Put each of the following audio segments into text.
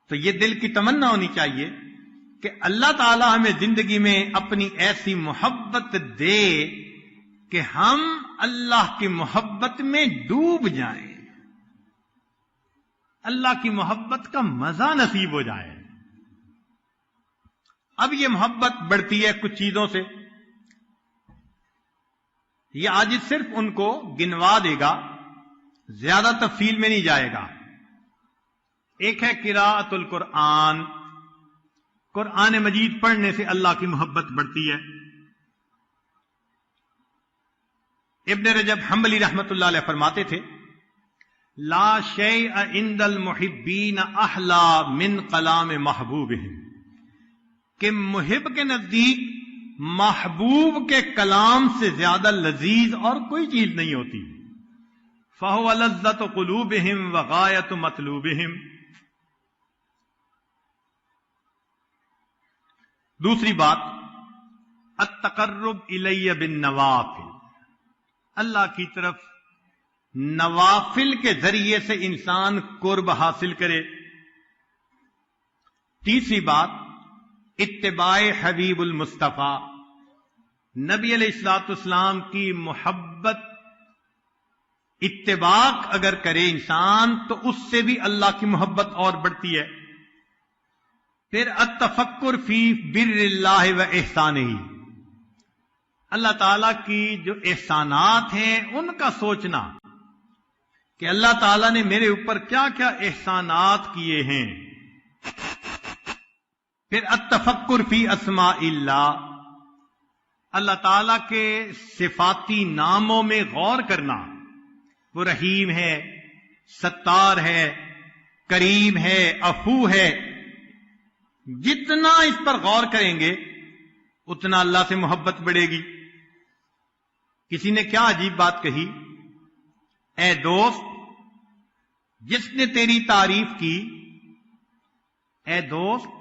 تو یہ دل کی تمنا ہونی چاہیے کہ اللہ تعالی ہمیں زندگی میں اپنی ایسی محبت دے کہ ہم اللہ کی محبت میں ڈوب جائیں، اللہ کی محبت کا مزہ نصیب ہو جائے۔ اب یہ محبت بڑھتی ہے کچھ چیزوں سے، یہ آج صرف ان کو گنوا دے گا، زیادہ تفصیل میں نہیں جائے گا۔ ایک ہے قراءۃ القرآن، قرآن مجید پڑھنے سے اللہ کی محبت بڑھتی ہے۔ ابن رجب حنبلی رحمت اللہ علیہ فرماتے تھے لا شیء عند المحبین احلا من کلام محبوبہم، کہ محب کے نزدیک محبوب کے کلام سے زیادہ لذیذ اور کوئی چیز نہیں ہوتی۔ فہو لذت قلوبہم وغایت مطلوبہم۔ دوسری بات التقرب الی بالنوافل، اللہ کی طرف نوافل کے ذریعے سے انسان قرب حاصل کرے۔ تیسری بات اتباع حبیب المصطفیٰ، نبی علیہ الصلوۃ والسلام کی محبت اتباع اگر کرے انسان تو اس سے بھی اللہ کی محبت اور بڑھتی ہے۔ پھر التفکر فی بر اللہ و احسانہ، اللہ تعالی کی جو احسانات ہیں ان کا سوچنا کہ اللہ تعالیٰ نے میرے اوپر کیا کیا احسانات کیے ہیں۔ پھر التفکر فی اسماء اللہ، اللہ تعالیٰ کے صفاتی ناموں میں غور کرنا، وہ رحیم ہے، ستار ہے، کریم ہے، عفو ہے۔ جتنا اس پر غور کریں گے اتنا اللہ سے محبت بڑھے گی۔ کسی نے کیا عجیب بات کہی، اے دوست جس نے تیری تعریف کی، اے دوست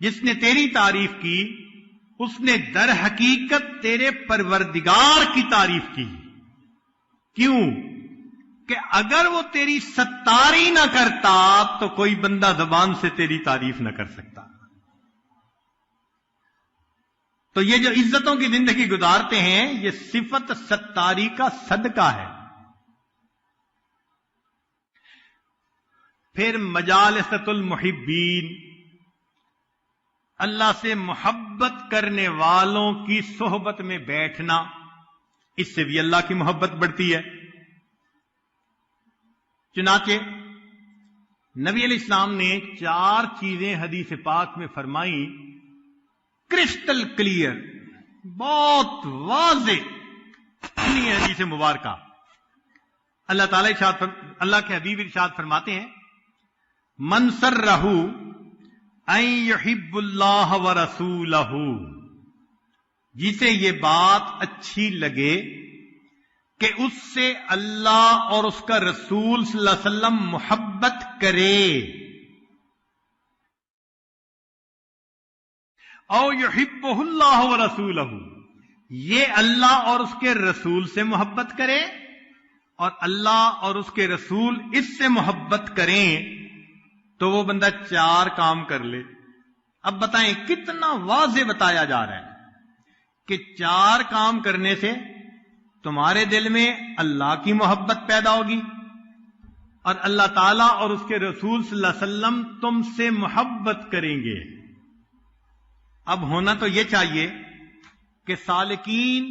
جس نے تیری تعریف کی اس نے در حقیقت تیرے پروردگار کی تعریف کی۔ کیوں؟ کہ اگر وہ تیری ستاری نہ کرتا تو کوئی بندہ زبان سے تیری تعریف نہ کر سکتا۔ تو یہ جو عزتوں کی زندگی گزارتے ہیں یہ صفت ستاری کا صدقہ ہے۔ پھر مجالسۃ المحبین، اللہ سے محبت کرنے والوں کی صحبت میں بیٹھنا، اس سے بھی اللہ کی محبت بڑھتی ہے۔ چنانچہ نبی علیہ السلام نے 4 چیزیں حدیث پاک میں فرمائی، کرسٹل کلیئر، بہت واضح ہے حدیث مبارکہ۔ اللہ تعالی اللہ کے حبیب ارشاد فرماتے ہیں من سرہ ان یحب اللہ ورسولہ، جسے یہ بات اچھی لگے کہ اس سے اللہ اور اس کا رسول صلی اللہ علیہ وسلم محبت کرے، او یحبہ اللہ ورسولہ، یہ اللہ اور اس کے رسول سے محبت کرے اور اللہ اور اس کے رسول اس سے محبت کریں تو وہ بندہ 4 کام کر لے۔ اب بتائیں کتنا واضح بتایا جا رہا ہے کہ 4 کام کرنے سے تمہارے دل میں اللہ کی محبت پیدا ہوگی اور اللہ تعالیٰ اور اس کے رسول صلی اللہ علیہ وسلم تم سے محبت کریں گے۔ اب ہونا تو یہ چاہیے کہ سالکین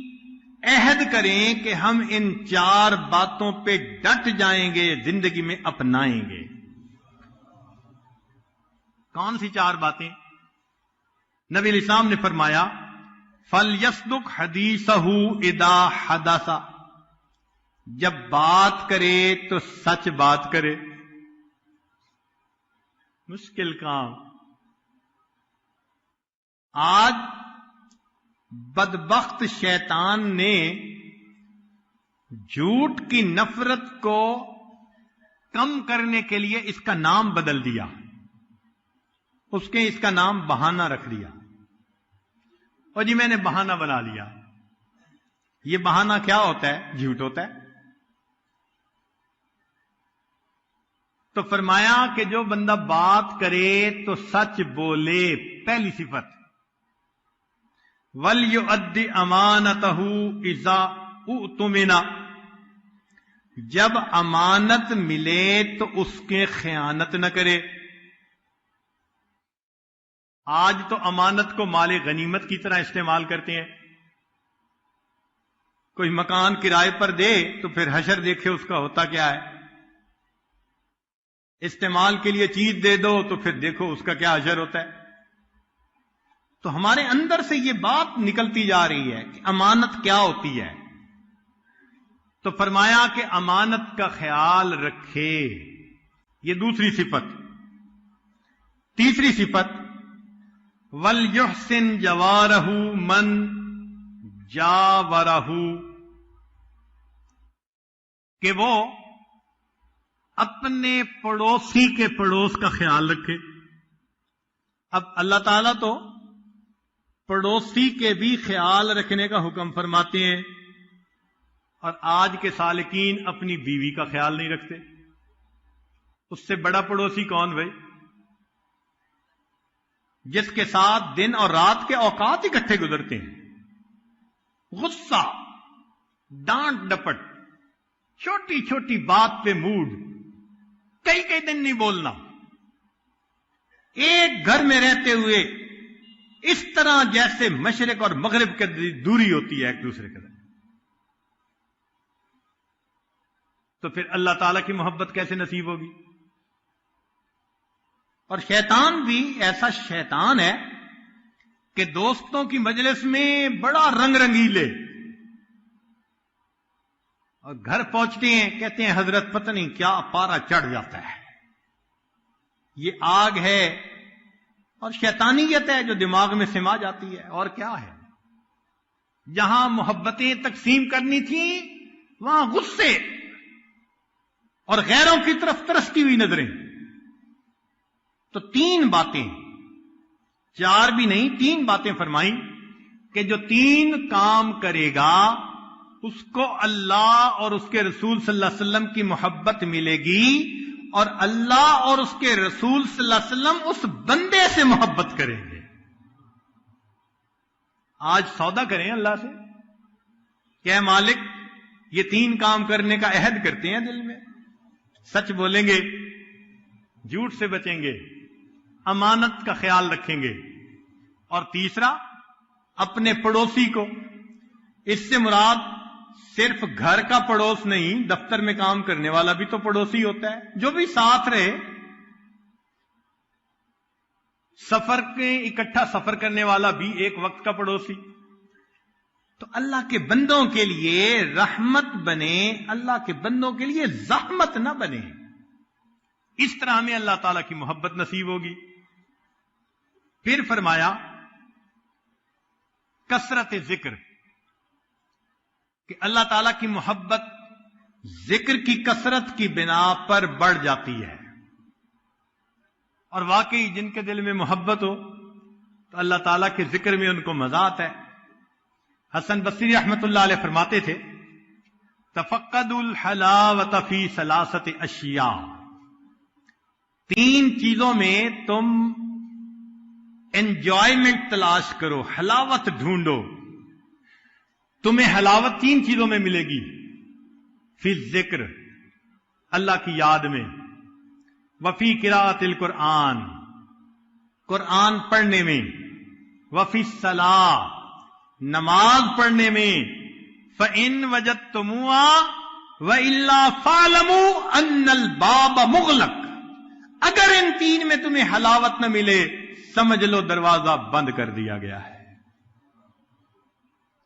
عہد کریں کہ ہم ان 4 باتوں پہ ڈٹ جائیں گے، زندگی میں اپنائیں گے۔ کون سی 4 باتیں؟ نبی علیہ السلام نے فرمایا فَلْيَصْدُقْ حَدِيثَهُ إِذَا حَدَثَ، جب بات کرے تو سچ بات کرے۔ مشکل کام۔ آج بدبخت شیطان نے جھوٹ کی نفرت کو کم کرنے کے لیے اس کا نام بدل دیا، اس کا نام بہانہ رکھ دیا۔ اور جی میں نے بہانہ بنا لیا۔ یہ بہانہ کیا ہوتا ہے؟ جھوٹ ہوتا ہے۔ تو فرمایا کہ جو بندہ بات کرے تو سچ بولے، پہلی صفت۔ وَلْيُؤَدِّ أَمَانَتَهُ إِذَا اُؤْتُمِنَ، جب امانت ملے تو اس کے خیانت نہ کرے۔ آج تو امانت کو مال غنیمت کی طرح استعمال کرتے ہیں۔ کوئی مکان کرائے پر دے تو پھر حشر دیکھے اس کا ہوتا کیا ہے۔ استعمال کے لیے چیز دے دو تو پھر دیکھو اس کا کیا حشر ہوتا ہے۔ تو ہمارے اندر سے یہ بات نکلتی جا رہی ہے کہ امانت کیا ہوتی ہے۔ تو فرمایا کہ امانت کا خیال رکھے، یہ دوسری صفت۔ تیسری صفت، وَلْيُحْسِنْ جَوَارَهُ مَنْ جَاوَرَهُ، کہ وہ اپنے پڑوسی کے پڑوس کا خیال رکھے۔ اب اللہ تعالیٰ تو پڑوسی کے بھی خیال رکھنے کا حکم فرماتے ہیں، اور آج کے سالکین اپنی بیوی کا خیال نہیں رکھتے۔ اس سے بڑا پڑوسی کون بھائی؟ جس کے ساتھ دن اور رات کے اوقات اکٹھے گزرتے ہیں۔ غصہ، ڈانٹ ڈپٹ، چھوٹی چھوٹی بات پہ موڈ، کئی کئی دن نہیں بولنا، ایک گھر میں رہتے ہوئے اس طرح جیسے مشرق اور مغرب کی دوری ہوتی ہے ایک دوسرے کے درمیان۔ تو پھر اللہ تعالیٰ کی محبت کیسے نصیب ہوگی؟ اور شیطان بھی ایسا شیطان ہے کہ دوستوں کی مجلس میں بڑا رنگ رنگیلے، اور گھر پہنچتے ہیں کہتے ہیں حضرت پتہ نہیں کیا پارا چڑھ جاتا ہے، یہ آگ ہے اور شیطانیت ہے جو دماغ میں سما جاتی ہے، اور کیا ہے۔ جہاں محبتیں تقسیم کرنی تھیں وہاں غصے اور غیروں کی طرف ترستی ہوئی نظریں۔ تو تین باتیں، چار بھی نہیں، تین باتیں فرمائیں کہ جو تین کام کرے گا اس کو اللہ اور اس کے رسول صلی اللہ علیہ وسلم کی محبت ملے گی، اور اللہ اور اس کے رسول صلی اللہ علیہ وسلم اس بندے سے محبت کریں گے۔ آج سودا کریں اللہ سے کہ اے مالک یہ تین کام کرنے کا عہد کرتے ہیں دل میں، سچ بولیں گے، جھوٹ سے بچیں گے، امانت کا خیال رکھیں گے، اور تیسرا اپنے پڑوسی کو، اس سے مراد صرف گھر کا پڑوس نہیں، دفتر میں کام کرنے والا بھی تو پڑوسی ہوتا ہے، جو بھی ساتھ رہے، سفر کے اکٹھا سفر کرنے والا بھی ایک وقت کا پڑوسی۔ تو اللہ کے بندوں کے لیے رحمت بنے، اللہ کے بندوں کے لیے زحمت نہ بنے، اس طرح ہمیں اللہ تعالیٰ کی محبت نصیب ہوگی۔ پھر فرمایا کثرت ذکر، کہ اللہ تعالیٰ کی محبت ذکر کی کثرت کی بنا پر بڑھ جاتی ہے، اور واقعی جن کے دل میں محبت ہو تو اللہ تعالیٰ کے ذکر میں ان کو مزہ آتا ہے۔ حسن بصری رحمت اللہ علیہ فرماتے تھے تفقدوا الحلاوۃ فی ثلاثۃ اشیاء، تین چیزوں میں تم انجوائمنٹ تلاش کرو، حلاوت ڈھونڈو، تمہیں حلاوت تین چیزوں میں ملے گی۔ فی الذکر، اللہ کی یاد میں، وفی قراءۃ القرآن، قرآن پڑھنے میں، وفی الصلاۃ، نماز پڑھنے میں، فإن وجدتموها وإلا فاعلموا أن الباب مغلق، اگر ان تین میں تمہیں حلاوت نہ ملے سمجھ لو دروازہ بند کر دیا گیا ہے،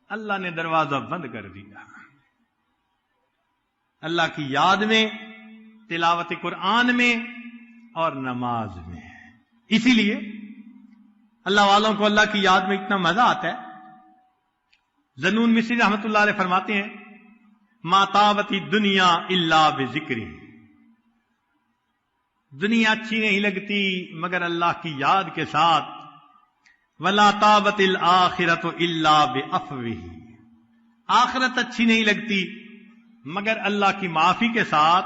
اللہ نے دروازہ بند کر دیا۔ اللہ کی یاد میں، تلاوت قرآن میں اور نماز میں۔ اسی لیے اللہ والوں کو اللہ کی یاد میں اتنا مزہ آتا ہے۔ ذنون مصری رحمت اللہ علیہ فرماتے ہیں ما طابت الدنیا الا بذکری، دنیا اچھی نہیں لگتی مگر اللہ کی یاد کے ساتھ، ولا طابت الآخرۃ الا بعفوہ، آخرت اچھی نہیں لگتی مگر اللہ کی معافی کے ساتھ،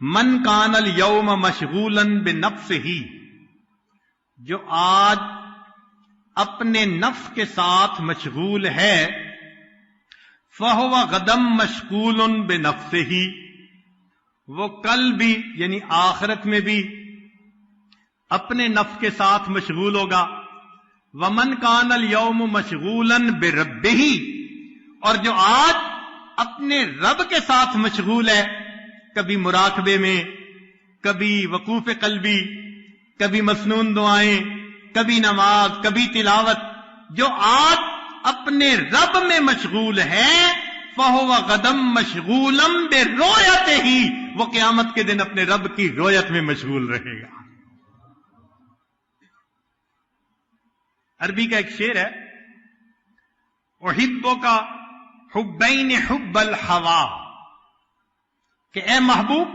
من کان الیوم مشغولا بنفسہ، جو آج اپنے نفس کے ساتھ مشغول ہے، فَهُوَ غَدًا مَشْغُولٌ بِنَفْسِهِ، وہ کل بھی یعنی آخرت میں بھی اپنے نفس کے ساتھ مشغول ہوگا۔ وَمَنْ كَانَ الْيَوْمُ مَشْغُولًا بِرَبِّهِ، اور جو آج اپنے رب کے ساتھ مشغول ہے، کبھی مراقبے میں، کبھی وقوف قلبی، کبھی مسنون دعائیں، کبھی نماز، کبھی تلاوت، جو آج اپنے رب میں مشغول ہے، فَهُوَ غَدًا مَشْغُولًا بِرُؤْيَتِهِ، وہ قیامت کے دن اپنے رب کی رؤیت میں مشغول رہے گا۔ عربی کا ایک شعر ہے، احبک حبین حب الہوا، کہ اے محبوب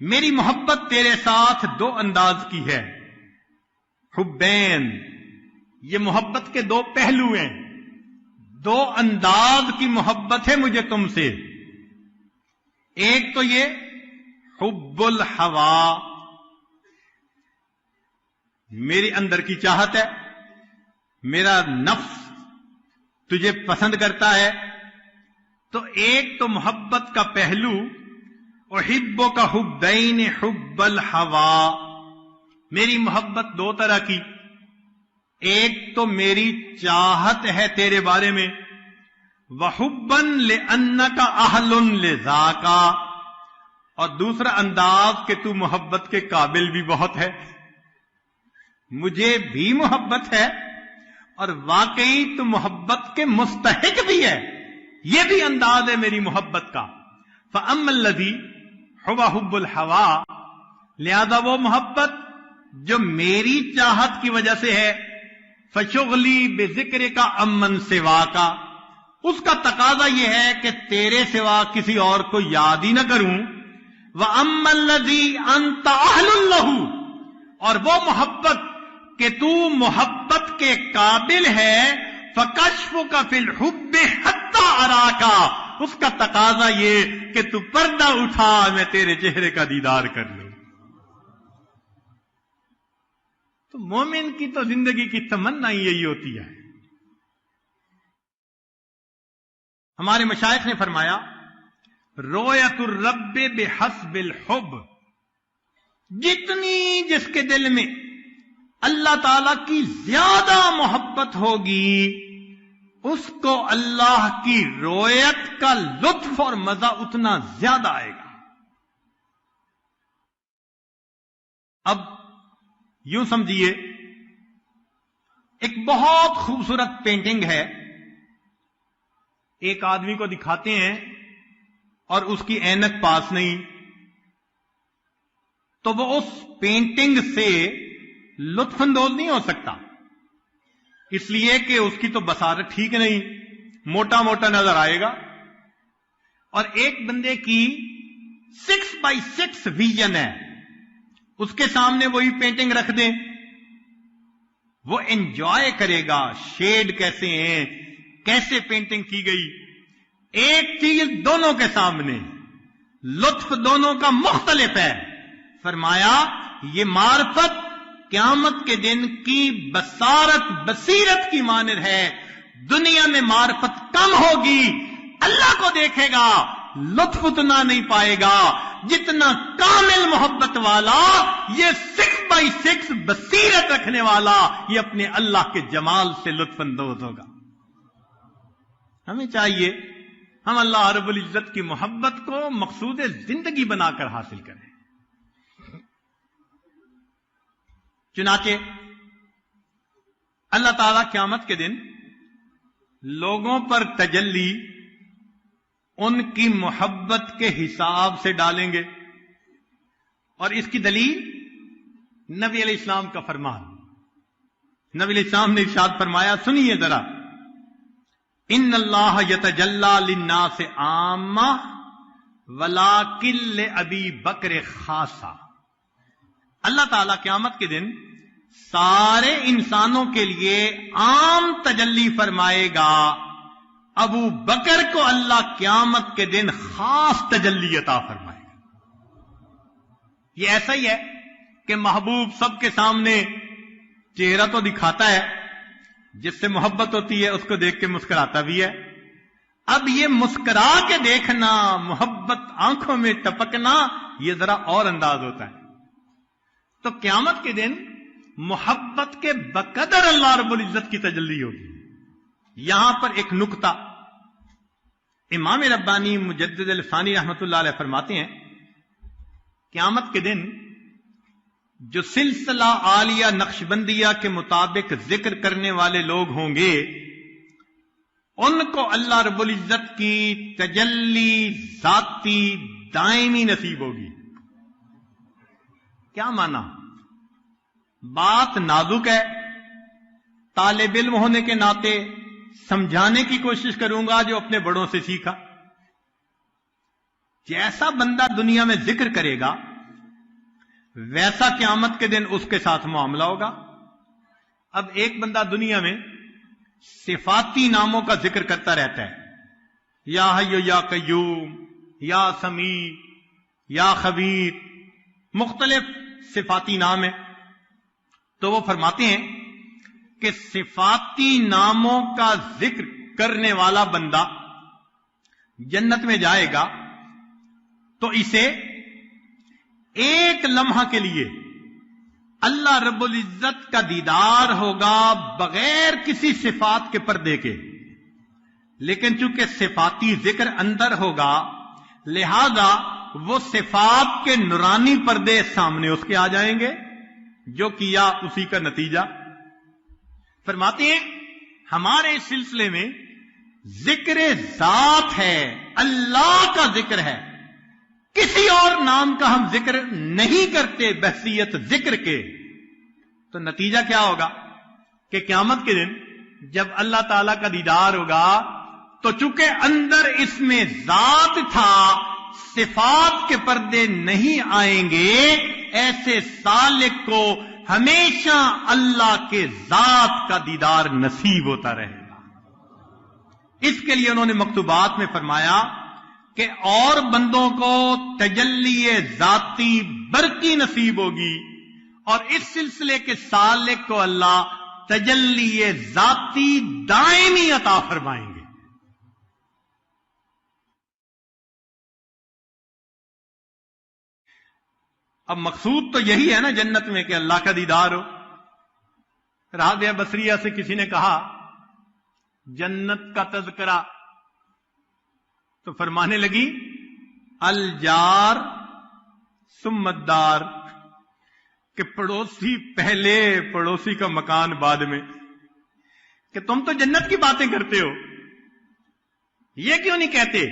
میری محبت تیرے ساتھ دو انداز کی ہے۔ حبین، یہ محبت کے دو پہلو ہیں، دو انداز کی محبت ہے مجھے تم سے۔ ایک تو یہ حب الہوا، میرے اندر کی چاہت ہے، میرا نفس تجھے پسند کرتا ہے، تو ایک تو محبت کا پہلو احبک حبین حب الہوا، میری محبت دو طرح کی، ایک تو میری چاہت ہے تیرے بارے میں، وحبا لأنک اہل لذاک، اور دوسرا انداز کہ تو محبت کے قابل بھی بہت ہے، مجھے بھی محبت ہے اور واقعی تو محبت کے مستحق بھی ہے، یہ بھی انداز ہے میری محبت کا۔ فَأَمَّا الَّذِي هُوَ حُبُّ الْهَوَىٰ، لہذا وہ محبت جو میری چاہت کی وجہ سے ہے، فَشُغْلِي بِذِكْرِكَ عَمَّن سِوَاكَ، اس کا تقاضا یہ ہے کہ تیرے سوا کسی اور کو یاد ہی نہ کروں۔ وَأَمَّا الَّذِي أَنْتَ أَهْلٌ لَهُ، اور وہ محبت کہ تو محبت کے قابل ہے، فَكَشْفُكَ فِي الْحُبِّ حَتَّى أَرَاكَ، اس کا تقاضا یہ کہ تو پردہ اٹھا، میں تیرے چہرے کا دیدار کر لوں۔ تو مومن کی تو زندگی کی تمنا یہی ہوتی ہے۔ ہمارے مشائخ نے فرمایا، رؤیت الرب بحسب الحب، جتنی جس کے دل میں اللہ تعالی کی زیادہ محبت ہوگی، اس کو اللہ کی رؤیت کا لطف اور مزہ اتنا زیادہ آئے گا۔ اب یوں سمجھیے، ایک بہت خوبصورت پینٹنگ ہے، ایک آدمی کو دکھاتے ہیں اور اس کی اینک پاس نہیں، تو وہ اس پینٹنگ سے لطف اندوز نہیں ہو سکتا، اس لیے کہ اس کی تو بصارت ٹھیک نہیں، موٹا موٹا نظر آئے گا۔ اور ایک بندے کی 6x6 ویژن ہے، اس کے سامنے وہی پینٹنگ رکھ دیں، وہ انجوائے کرے گا، شیڈ کیسے ہیں، کیسے پینٹنگ کی گئی، ایک چیز دونوں کے سامنے، لطف دونوں کا مختلف ہے۔ فرمایا یہ معرفت قیامت کے دن کی بصیرت کی مانند ہے، دنیا میں معرفت کم ہوگی، اللہ کو دیکھے گا، لطف اتنا نہیں پائے گا جتنا کامل محبت والا، یہ 6x6 بصیرت رکھنے والا، یہ اپنے اللہ کے جمال سے لطف اندوز ہوگا۔ ہمیں چاہیے ہم اللہ رب العزت کی محبت کو مقصود زندگی بنا کر حاصل کریں۔ چنانچہ اللہ تعالیٰ قیامت کے دن لوگوں پر تجلی ان کی محبت کے حساب سے ڈالیں گے، اور اس کی دلیل نبی علیہ السلام کا فرمان۔ نبی علیہ السلام نے ارشاد فرمایا، سنیے ذرا، ان اللہ یتجلی للناس عامہ ولکن لابی بکر خاصہ، اللہ تعالیٰ قیامت کے دن سارے انسانوں کے لیے عام تجلی فرمائے گا، ابو بکر کو اللہ قیامت کے دن خاص تجلی عطا فرمائے گا۔ یہ ایسا ہی ہے کہ محبوب سب کے سامنے چہرہ تو دکھاتا ہے، جس سے محبت ہوتی ہے اس کو دیکھ کے مسکراتا بھی ہے۔ اب یہ مسکرا کے دیکھنا، محبت آنکھوں میں ٹپکنا، یہ ذرا اور انداز ہوتا ہے۔ تو قیامت کے دن محبت کے بقدر اللہ رب العزت کی تجلی ہوگی۔ یہاں پر ایک نکتہ امام ربانی مجدد الفانی رحمۃ اللہ علیہ فرماتے ہیں، قیامت کے دن جو سلسلہ عالیہ نقشبندیہ کے مطابق ذکر کرنے والے لوگ ہوں گے، ان کو اللہ رب العزت کی تجلی ذاتی دائمی نصیب ہوگی۔ کیا مانا؟ بات نازک ہے، طالب علم ہونے کے ناطے سمجھانے کی کوشش کروں گا جو اپنے بڑوں سے سیکھا۔ جیسا بندہ دنیا میں ذکر کرے گا ویسا قیامت کے دن اس کے ساتھ معاملہ ہوگا۔ اب ایک بندہ دنیا میں صفاتی ناموں کا ذکر کرتا رہتا ہے، یا حی یا قیوم، یا سمیع، یا خبیر، مختلف صفاتی نام ہیں۔ تو وہ فرماتے ہیں کہ صفاتی ناموں کا ذکر کرنے والا بندہ جنت میں جائے گا تو اسے ایک لمحہ کے لیے اللہ رب العزت کا دیدار ہوگا بغیر کسی صفات کے پردے کے۔ لیکن چونکہ صفاتی ذکر اندر ہوگا لہذا وہ صفات کے نورانی پردے سامنے اس کے آ جائیں گے، جو کیا اسی کا نتیجہ۔ فرماتے ہیں ہمارے اس سلسلے میں ذکر ذات ہے، اللہ کا ذکر ہے، کسی اور نام کا ہم ذکر نہیں کرتے بحثیت ذکر کے۔ تو نتیجہ کیا ہوگا کہ قیامت کے دن جب اللہ تعالی کا دیدار ہوگا تو چونکہ اندر اس میں ذات تھا، صفات کے پردے نہیں آئیں گے، ایسے سالک کو ہمیشہ اللہ کے ذات کا دیدار نصیب ہوتا رہے گا۔ اس کے لیے انہوں نے مکتوبات میں فرمایا کہ اور بندوں کو تجلی ذاتی برقی نصیب ہوگی، اور اس سلسلے کے سالک کو اللہ تجلی ذاتی دائمی عطا فرمائیں گے۔ اب مقصود تو یہی ہے نا جنت میں کہ اللہ کا دیدار ہو۔ رابعہ بصریہ سے کسی نے کہا جنت کا تذکرہ، تو فرمانے لگی الجار ثم الدار، کہ پڑوسی پہلے، پڑوسی کا مکان بعد میں، کہ تم تو جنت کی باتیں کرتے ہو، یہ کیوں نہیں کہتے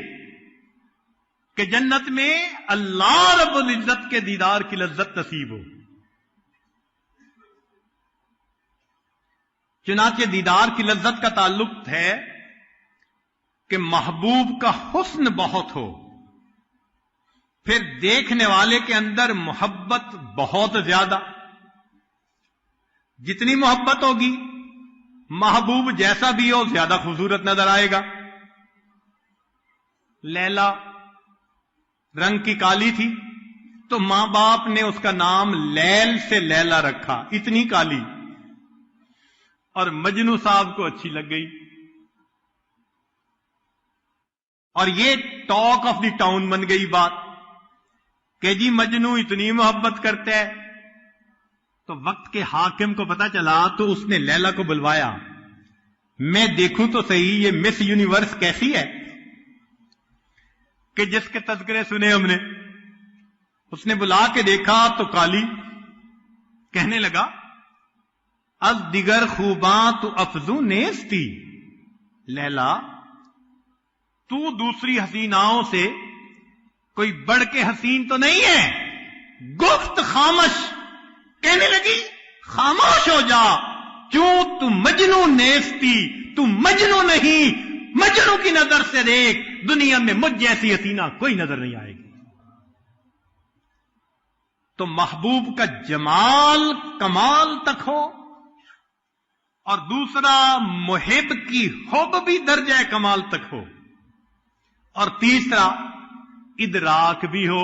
کہ جنت میں اللہ رب العزت کے دیدار کی لذت نصیب ہو؟ چنانچہ دیدار کی لذت کا تعلق ہے کہ محبوب کا حسن بہت ہو، پھر دیکھنے والے کے اندر محبت بہت زیادہ۔ جتنی محبت ہوگی محبوب جیسا بھی ہو زیادہ خوبصورت نظر آئے گا۔ لیلا رنگ کی کالی تھی تو ماں باپ نے اس کا نام لیل سے لیلا رکھا، اتنی کالی، اور مجنو صاحب کو اچھی لگ گئی، اور یہ ٹاک آف دی ٹاؤن بن گئی بات کہ جی مجنو اتنی محبت کرتا ہے۔ تو وقت کے حاکم کو پتا چلا تو اس نے لیلا کو بلوایا، میں دیکھوں تو صحیح یہ مس یونیورس کیسی ہے کہ جس کے تذکرے سنے ہم نے۔ اس نے بلا کے دیکھا تو کالی، کہنے لگا از دیگر خوباں تو افزوں نیستی، لیلا تو دوسری حسیناؤں سے کوئی بڑھ کے حسین تو نہیں ہے۔ گفت خامش، کہنے لگی خاموش ہو جا، کیوں تو مجنو نیستی، تو مجنو نہیں، مجنو کی نظر سے دیکھ، دنیا میں مجھ جیسی حسینہ کوئی نظر نہیں آئے گی۔ تو محبوب کا جمال کمال تک ہو، اور دوسرا محب کی حب بھی درجہ کمال تک ہو، اور تیسرا ادراک بھی ہو۔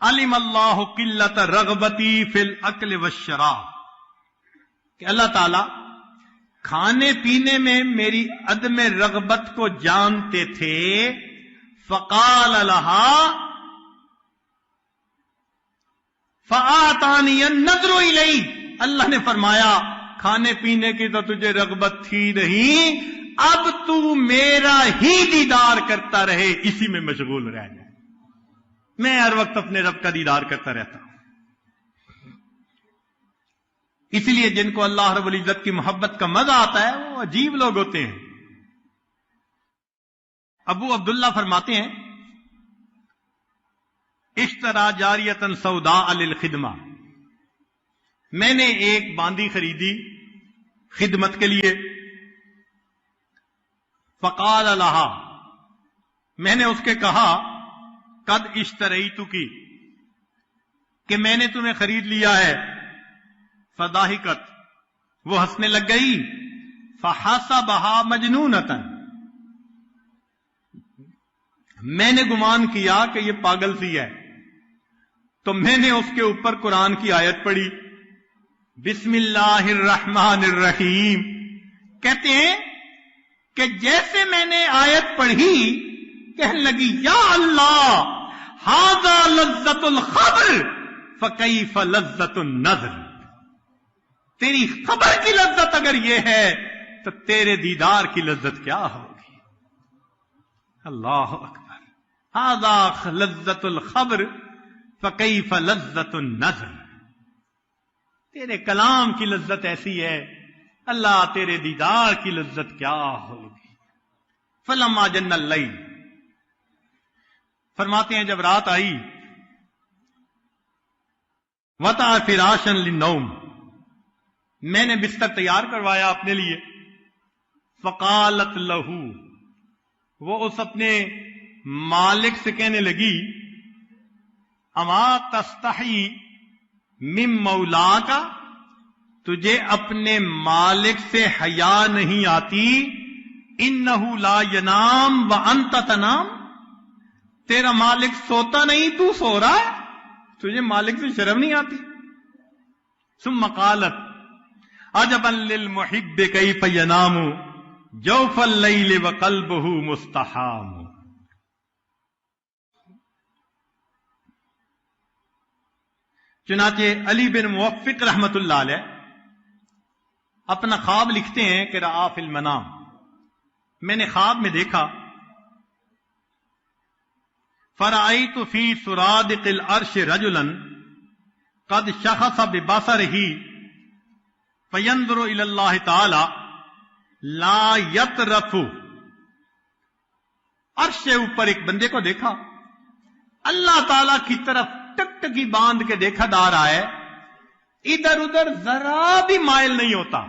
علم اللہ قلت رغبتی فی الاکل والشراب، کہ اللہ تعالی کھانے پینے میں میری عدم رغبت کو جانتے تھے. فقال لها فآتانی النظر الی، اللہ نے فرمایا کھانے پینے کی تو تجھے رغبت تھی نہیں، اب تو میرا ہی دیدار کرتا رہے، اسی میں مشغول رہ جائے. میں ہر وقت اپنے رب کا دیدار کرتا رہتا ہوں. اسی لیے جن کو اللہ رب العزت کی محبت کا مزہ آتا ہے وہ عجیب لوگ ہوتے ہیں. ابو عبداللہ فرماتے ہیں اشترا جاریتن سوداء للخدمہ، میں نے ایک باندی خریدی خدمت کے لیے. فقال لها، میں نے اس کے کہا قد اشتریتکی، کہ میں نے تمہیں خرید لیا ہے. فضاحکت، وہ ہنسنے لگ گئی. فحسبها مجنونۃ، میں نے گمان کیا کہ یہ پاگل سی ہے، تو میں نے اس کے اوپر قرآن کی آیت پڑھی بسم اللہ الرحمن الرحیم. کہتے ہیں کہ جیسے میں نے آیت پڑھی کہنے لگی یا اللہ ھذا لذت الخبر فکیف لذت النظر، تیری خبر کی لذت اگر یہ ہے تو تیرے دیدار کی لذت کیا ہوگی. اللہ اکبر. ھذا لذت الخبر فکیف لذت النظر، تیرے کلام کی لذت ایسی ہے، اللہ تیرے دیدار کی لذت کیا ہوگی. فلما جن اللیل، فرماتے ہیں جب رات آئی، وطأ فراشا للنوم، میں نے بستر تیار کروایا اپنے لیے. فقالت لہو، وہ اس اپنے مالک سے کہنے لگی اما تستحی من مولاک، تجھے اپنے مالک سے حیا نہیں آتی. انہ لا ینام وانت تنام، تیرا مالک سوتا نہیں تو سو رہا ہے، تجھے مالک سے شرم نہیں آتی. ثم قالت عجبا للمحب کیف ینام جوف اللیل وقلبہ مستحام. چنانچہ علی بن موفق رحمت اللہ علیہ اپنا خواب لکھتے ہیں کہ رآ فی المنام، میں نے خواب میں دیکھا فرأیت فی سرادق العرش رجلا قد شخص ببصرہ فینظر الی اللہ تعالی لا یطرف، عرش سے اوپر ایک بندے کو دیکھا اللہ تعالی کی طرف ٹکٹکی باندھ کے دیکھا جا رہا ہے، ادھر ادھر ذرا بھی مائل نہیں ہوتا.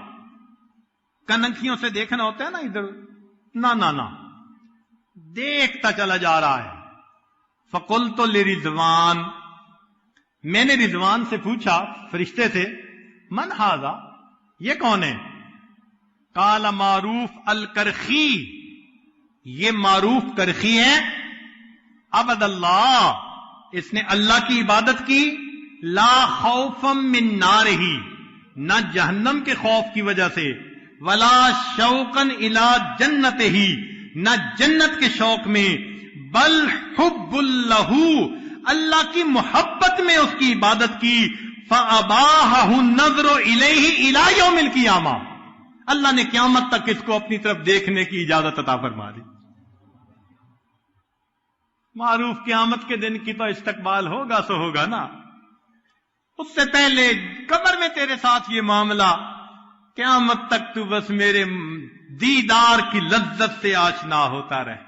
کنکھیوں سے دیکھنا ہوتا ہے نا ادھر، نہ دیکھتا چلا جا رہا ہے. فقلت لرضوان، میں نے رضوان سے پوچھا فرشتے سے من ھذا، یہ کون ہے؟ قال معروف الکرخی، یہ معروف کرخی ہے. عبد اللہ، اس نے اللہ کی عبادت کی. لا خوفا من نارہ، نہ جہنم کے خوف کی وجہ سے. ولا شوقا الی جنتہ، نہ جنت کے شوق میں. بل حب اللہ، اللہ کی محبت میں اس کی عبادت کی. فاباحہ النظر الیہ الی یوم القیامہ، اللہ نے قیامت تک اس کو اپنی طرف دیکھنے کی اجازت عطا فرما دی. معروف قیامت کے دن کی تو استقبال ہوگا سو ہوگا نا، اس سے پہلے قبر میں تیرے ساتھ یہ معاملہ، قیامت تک تو بس میرے دیدار کی لذت سے آشنا ہوتا رہے.